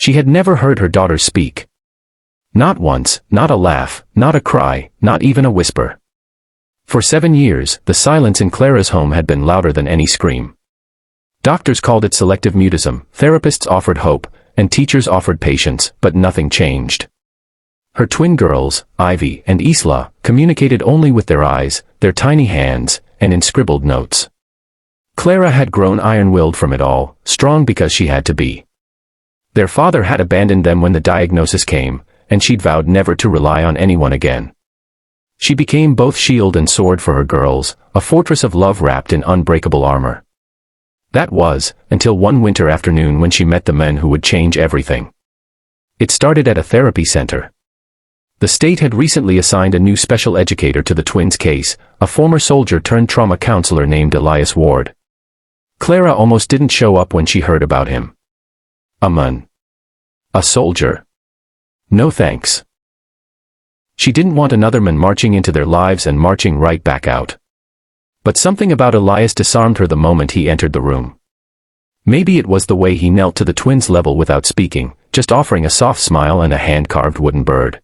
She had never heard her daughter speak. Not once, not a laugh, not a cry, not even a whisper. For 7 years, the silence in Clara's home had been louder than any scream. Doctors called it selective mutism, therapists offered hope, and teachers offered patience, but nothing changed. Her twin girls, Ivy and Isla, communicated only with their eyes, their tiny hands, and in scribbled notes. Clara had grown iron-willed from it all, strong because she had to be. Their father had abandoned them when the diagnosis came, and she'd vowed never to rely on anyone again. She became both shield and sword for her girls, a fortress of love wrapped in unbreakable armor. That was, until one winter afternoon when she met the men who would change everything. It started at a therapy center. The state had recently assigned a new special educator to the twins' case, a former soldier turned trauma counselor named Elias Ward. Clara almost didn't show up when she heard about him. A man. A soldier. No thanks. She didn't want another man marching into their lives and marching right back out. But something about Elias disarmed her the moment he entered the room. Maybe it was the way he knelt to the twins' level without speaking, just offering a soft smile and a hand-carved wooden bird.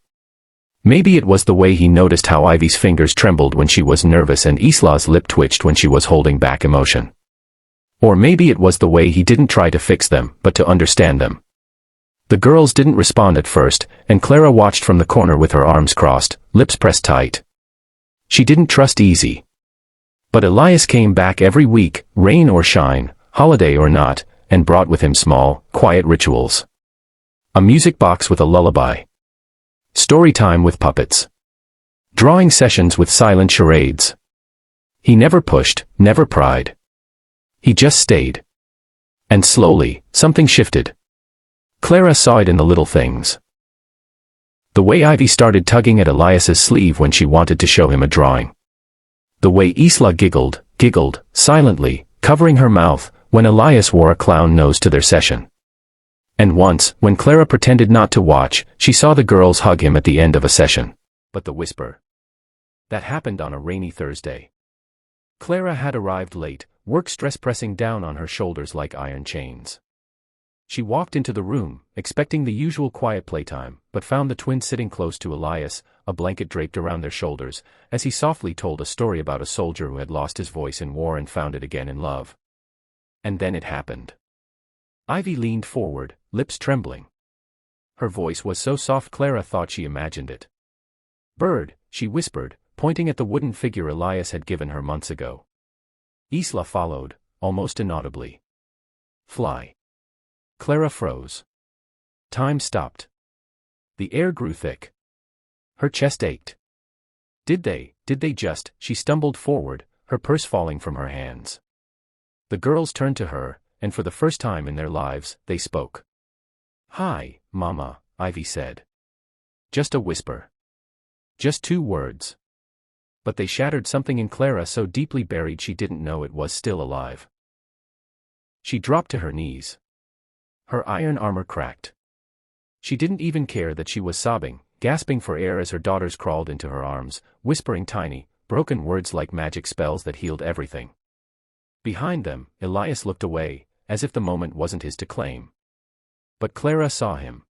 Maybe it was the way he noticed how Ivy's fingers trembled when she was nervous and Isla's lip twitched when she was holding back emotion. Or maybe it was the way he didn't try to fix them, but to understand them. The girls didn't respond at first, and Clara watched from the corner with her arms crossed, lips pressed tight. She didn't trust Easy. But Elias came back every week, rain or shine, holiday or not, and brought with him small, quiet rituals. A music box with a lullaby. Story time with puppets. Drawing sessions with silent charades. He never pushed, never pried. He just stayed. And slowly, something shifted. Clara saw it in the little things. The way Ivy started tugging at Elias's sleeve when she wanted to show him a drawing. The way Isla giggled, silently, covering her mouth, when Elias wore a clown nose to their session. And once, when Clara pretended not to watch, she saw the girls hug him at the end of a session. But the whisper. That happened on a rainy Thursday. Clara had arrived late, work stress pressing down on her shoulders like iron chains. She walked into the room, expecting the usual quiet playtime, but found the twins sitting close to Elias, a blanket draped around their shoulders, as he softly told a story about a soldier who had lost his voice in war and found it again in love. And then it happened. Ivy leaned forward, lips trembling. Her voice was so soft Clara thought she imagined it. "Bird," she whispered, pointing at the wooden figure Elias had given her months ago. Isla followed, almost inaudibly. "Fly." Clara froze. Time stopped. The air grew thick. Her chest ached. Did they just, she stumbled forward, her purse falling from her hands. The girls turned to her, and for the first time in their lives, they spoke. "Hi, Mama," Ivy said. Just a whisper. Just 2 words. But they shattered something in Clara so deeply buried she didn't know it was still alive. She dropped to her knees. Her iron armor cracked. She didn't even care that she was sobbing, gasping for air as her daughters crawled into her arms, whispering tiny, broken words like magic spells that healed everything. Behind them, Elias looked away, as if the moment wasn't his to claim. But Clara saw him.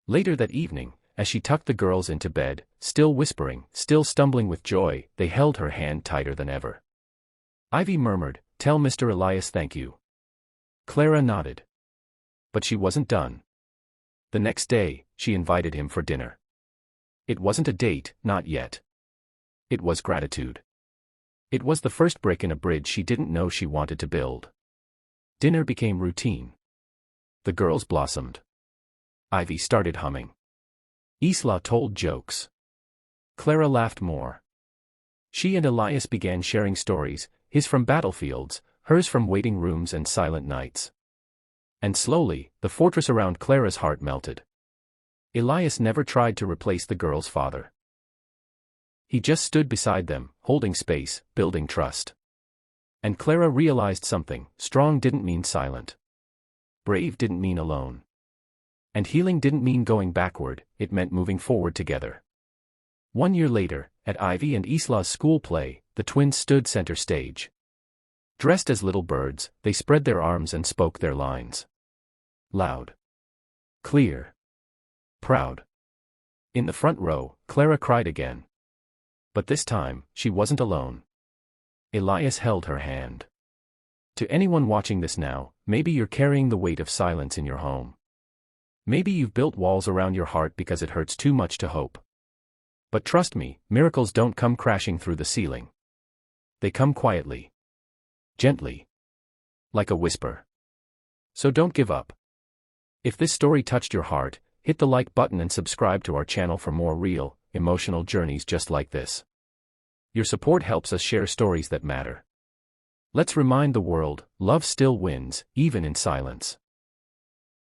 Later that evening, as she tucked the girls into bed, still whispering, still stumbling with joy, they held her hand tighter than ever. Ivy murmured, "Tell Mr. Elias thank you." Clara nodded. But she wasn't done. The next day, she invited him for dinner. It wasn't a date, not yet. It was gratitude. It was the first break in a bridge she didn't know she wanted to build. Dinner became routine. The girls blossomed. Ivy started humming. Isla told jokes. Clara laughed more. She and Elias began sharing stories, his from battlefields, hers from waiting rooms and silent nights. And slowly, the fortress around Clara's heart melted. Elias never tried to replace the girl's father. He just stood beside them, holding space, building trust. And Clara realized something: strong didn't mean silent. Brave didn't mean alone. And healing didn't mean going backward, it meant moving forward together. 1 year later, at Ivy and Isla's school play, the twins stood center stage. Dressed as little birds, they spread their arms and spoke their lines. Loud. Clear. Proud. In the front row, Clara cried again. But this time, she wasn't alone. Elias held her hand. To anyone watching this now, maybe you're carrying the weight of silence in your home. Maybe you've built walls around your heart because it hurts too much to hope. But trust me, miracles don't come crashing through the ceiling. They come quietly. Gently. Like a whisper. So don't give up. If this story touched your heart, hit the like button and subscribe to our channel for more real, emotional journeys just like this. Your support helps us share stories that matter. Let's remind the world, love still wins, even in silence.